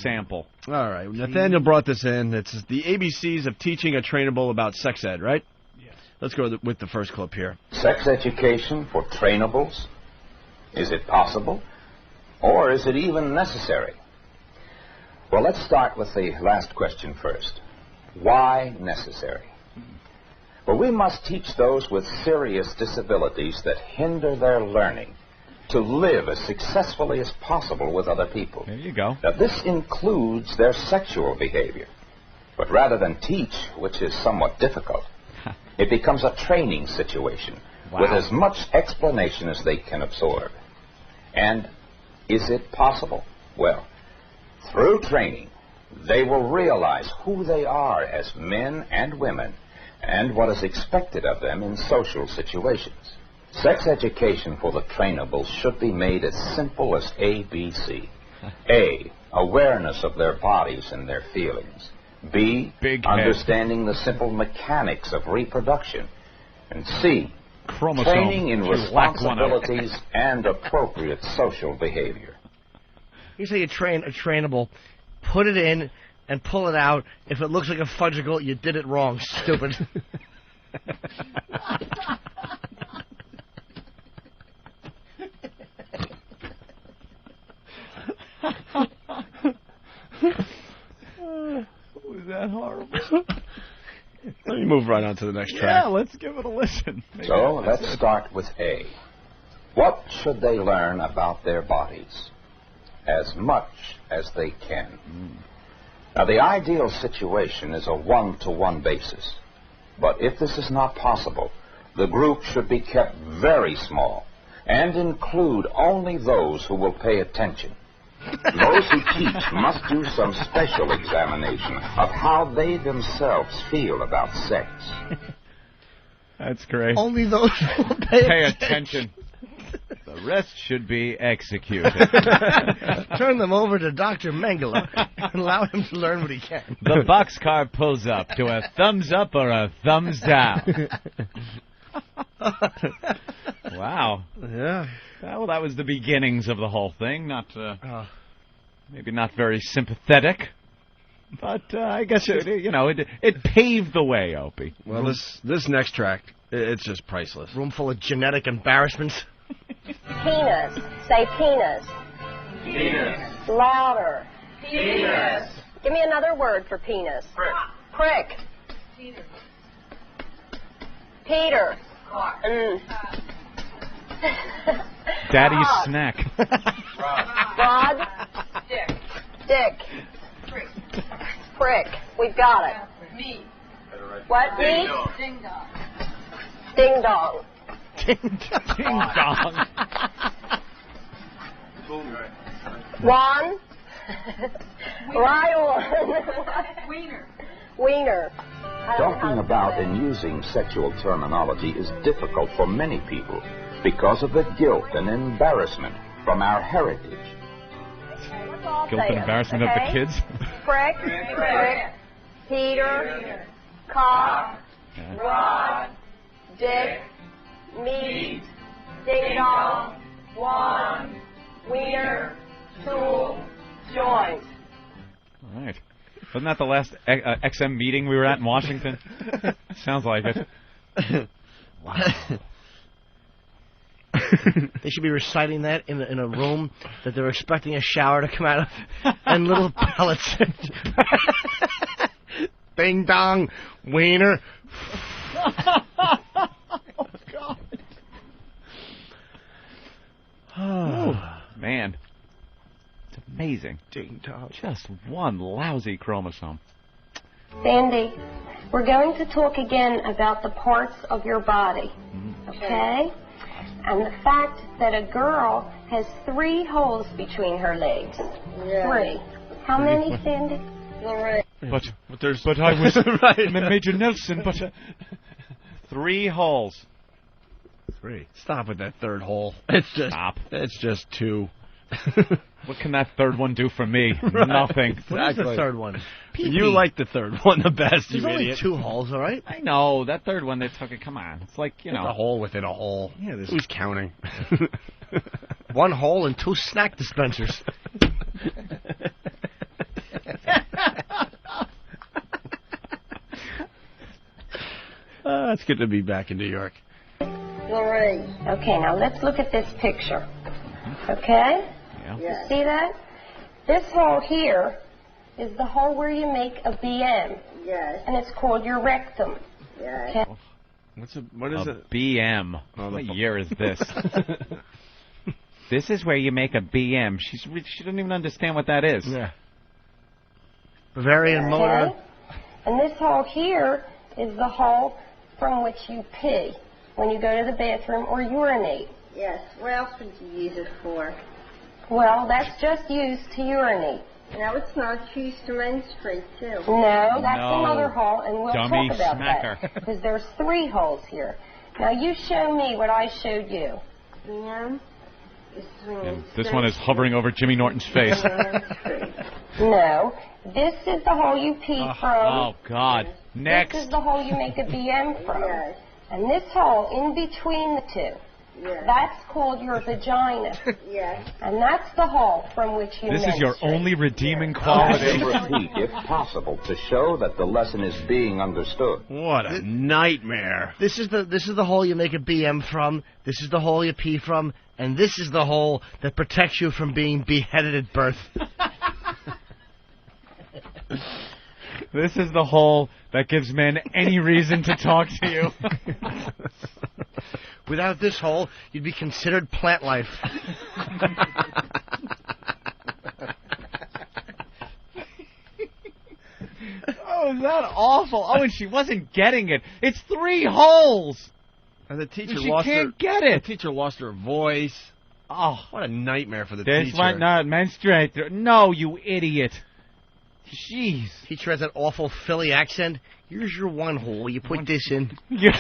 sample. All right. Nathaniel brought this in. It's the ABCs of teaching a trainable about sex ed, right? Yes. Let's go with the first clip here. Sex education for trainables? Is it possible? Or is it even necessary? Well, let's start with the last question first. Why necessary? Well, we must teach those with serious disabilities that hinder their learning to live as successfully as possible with other people. There you go. Now, this includes their sexual behavior. But rather than teach, which is somewhat difficult, it becomes a training situation with as much explanation as they can absorb. And is it possible? Well, through training, they will realize who they are as men and women and what is expected of them in social situations. Sex education for the trainables should be made as simple as ABC. A, awareness of their bodies and their feelings. B, understanding the simple mechanics of reproduction. And C, training in responsibilities and appropriate social behavior. You say you train a trainable, put it in and pull it out. If it looks like a fudgicle, you did it wrong, stupid. Was that horrible? Let me move right on to the next track. Yeah, let's give it a listen. So let's start with A. What should they learn about their bodies? As much as they can. Now, the ideal situation is a one-to-one basis. But if this is not possible, the group should be kept very small and include only those who will pay attention. Those who teach must do some special examination of how they themselves feel about sex. That's great. Only those who will pay attention. The rest should be executed. Turn them over to Dr. Mengele and allow him to learn what he can. The boxcar pulls up to a thumbs up or a thumbs down. Wow. Yeah. Well, that was the beginnings of the whole thing. Maybe not very sympathetic, but I guess it paved the way, Opie. Well, this next track, it's just priceless. Room full of genetic embarrassments. Penis. Say penis. Penis. Louder. Penis. Give me another word for penis. Prick. Prick. Peter. Daddy's snack. Rod. Dick. Prick. We've got it. Me. What? Me? Ding dong. Ding dong. Ding dong. Juan. Right on. Wiener. Wiener. Talking about and using sexual terminology is difficult for many people because of the guilt and embarrassment from our heritage. Guilt and embarrassment of the kids. Prick. Peter. Cock. Rod. Dick. Meat. Ding dong. Juan. Wiener. Tool. Joint. All right. Wasn't that the last XM meeting we were at in Washington? Sounds like it. Wow. They should be reciting that in a room that they're expecting a shower to come out of, and little pellets. Ding dong, wiener. Oh God. Oh, man. It's amazing. Ding dong. Just one lousy chromosome. Sandy, we're going to talk again about the parts of your body, okay? And the fact that a girl has 3 holes between her legs. Yeah. 3. How many, Sandy? Lorraine. But I was right. Major Nelson, but 3 holes. 3. Stop with that third hole. It's just 2. What can that third one do for me? Right. Nothing. Exactly. What is the third one? Pee-pee. You like the third one the best, There's you only idiot. 2 holes, all right? I know. That third one, they took it. Come on. It's like, It's a hole within a hole. Yeah, Who's counting? 1 hole and 2 snack dispensers. it's good to be back in New York. 3. Okay, now let's look at this picture. Okay? Yeah. You see that? This hole here is the hole where you make a BM. Yes. And it's called your rectum. Yes. Okay? What is A it? BM. Oh, What year is this? This is where you make a BM. She doesn't even understand what that is. Yeah. Bavarian motor. Okay? And this hole here is the hole from which you pee when you go to the bathroom or urinate. Yes. What else would you use it for? Well, that's just used to urinate. No, it's not. It's used to menstruate, too. No, that's No. another hole, and we'll Dummy talk about smacker. that. Because there's 3 holes here. Now, you show me what I showed you. BM? And this one is hovering over Jimmy Norton's face. No, this is the hole you pee from. Oh, God. This Next. is the hole you make a BM from. Yes. And this hole in between the 2, Yes. that's called your vagina. Yes. And that's the hole from which you This is your menstruate. only redeeming And quality. repeat, if possible, to show that the lesson is being understood. What a nightmare. This is the hole you make a BM from. This is the hole you pee from, and this is the hole that protects you from being beheaded at birth. This is the hole that gives men any reason to talk to you. Without this hole, you'd be considered plant life. Oh, is that awful? Oh, and she wasn't getting it. It's 3 holes. And the teacher She lost can't her. get The it. teacher lost her voice. Oh, What a nightmare for the this teacher. might not menstruate. No, you idiot. Jeez. Teacher has that awful Philly accent. Here's your one hole. You put this in. Yeah.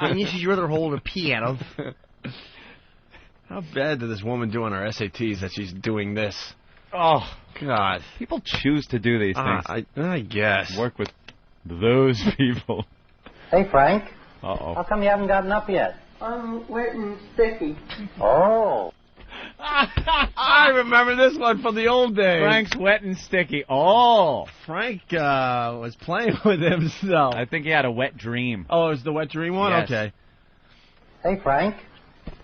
And this is your other hole to pee out of. How bad did this woman do on her SATs that she's doing this? Oh, God. people choose to do these things. I guess. Work with those people. Hey, Frank. Uh-oh. How come you haven't gotten up yet? I'm wet and sticky. Oh. I remember this one from the old days. Frank's wet and sticky. Oh. Frank was playing with himself. I think he had a wet dream. Oh, it was the wet dream one? Yes. Okay. Hey, Frank.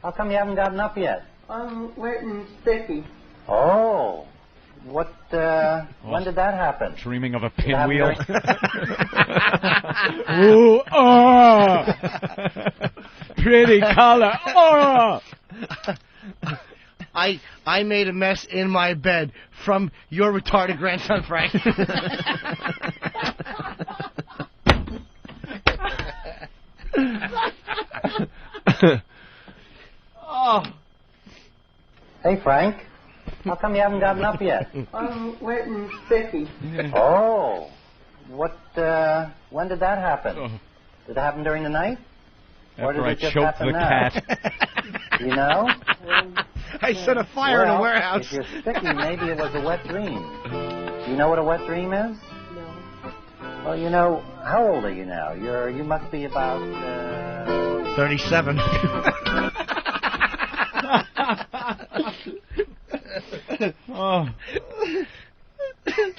How come you haven't gotten up yet? I'm wet and sticky. Oh. What, when did that happen? Dreaming of a Did it happen pinwheel. during- Ooh, oh. Pretty color. Oh. I made a mess in my bed from your retarded grandson, Frank. Oh. Hey, Frank. How come you haven't gotten up yet? I'm wet and sticky. Oh. What, when did that happen? Oh. Did it happen during the night? Or After did I it just choked happen the now? cat. You know? I set a fire in a Well, warehouse. if you're sticky, maybe it was a wet dream. Do you know what a wet dream is? No. Well, you know, how old are you now? You must be about, 37. Oh.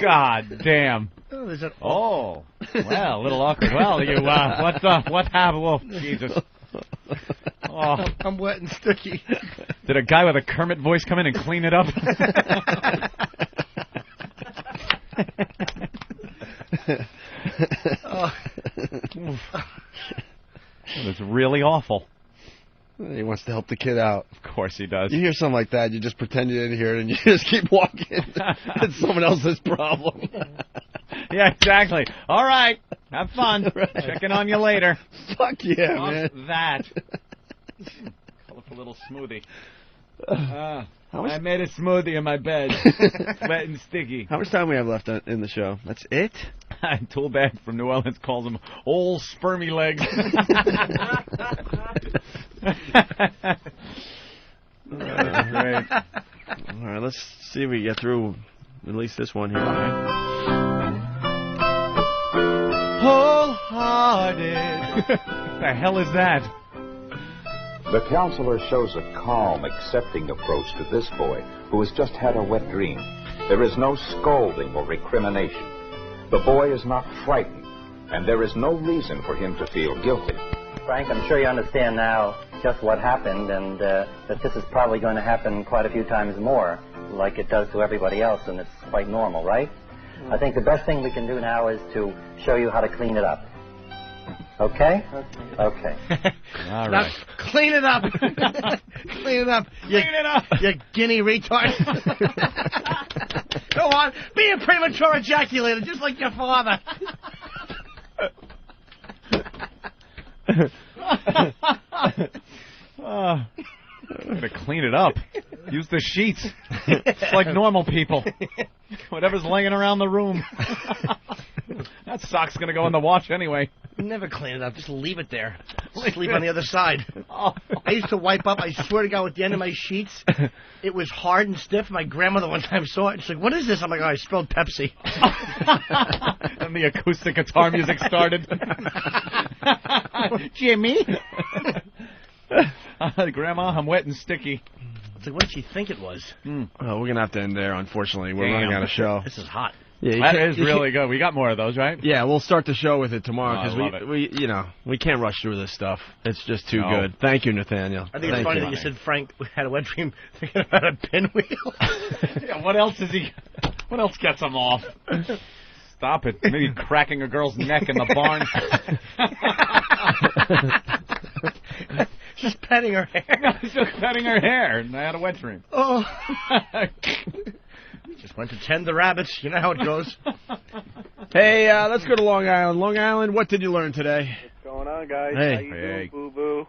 God damn. Oh, there's an Oh. Well, a little awkward. Well, you, what's up? What happened? Well, Jesus. Oh. I'm wet and sticky. Did a guy with a Kermit voice come in and clean it up? It's really awful. He wants to help the kid out. Of course he does. You hear something like that, you just pretend you didn't hear it, and you just keep walking. It's someone else's problem. Yeah, exactly. All right. Have fun. Right. Checking on you later. Fuck yeah, Fuck man. that. Colorful little smoothie. How much- I made a smoothie in my bed. Wet and sticky. How much time we have left in the show? That's it? Toolbag from New Orleans calls him old spermy legs. Great. All right, let's see if we get through at least this one here. Wholehearted. What the hell is that? The counselor shows a calm, accepting approach to this boy who has just had a wet dream. There is no scolding or recrimination. The boy is not frightened, and there is no reason for him to feel guilty. Frank, I'm sure you understand now just what happened, and that this is probably going to happen quite a few times more, like it does to everybody else, and it's quite normal, right? I think the best thing we can do now is to show you how to clean it up. Okay? Okay. All Now, right. clean it up. Clean it up. Clean it up. You guinea retard. Go on. Be a premature ejaculator, just like your father. Gotta clean it up. Use the sheets. It's like normal people. Whatever's laying around the room. That sock's gonna go in the wash anyway. Never clean it up. Just leave it there. Sleep on the other side. Oh. I used to wipe up, I swear to God, with the end of my sheets, it was hard and stiff. My grandmother one time saw it. She's like, what is this? I'm like, oh, I spilled Pepsi. And the acoustic guitar music started. Jimmy? Grandma, I'm wet and sticky. It's like, what did she think it was? Oh, we're going to have to end there, unfortunately. We're running out of show. This is hot. Yeah, That is really good. We got more of those, right? Yeah, we'll start the show with it tomorrow Oh, I love it. we can't rush through this stuff. It's just too No. good. Thank you, Nathaniel. I think it's Thank funny you. that you said Frank had a wet dream thinking about a pinwheel. Yeah, what else gets him off? Stop it. Maybe cracking a girl's neck in the barn. Just petting her hair. Just petting her hair, and I had a wet dream. Oh. Just went to tend the rabbits. You know how it goes. Hey, let's go to Long Island. Long Island, what did you learn today? What's going on, guys? Hey. How you Hey. doing, boo-boo?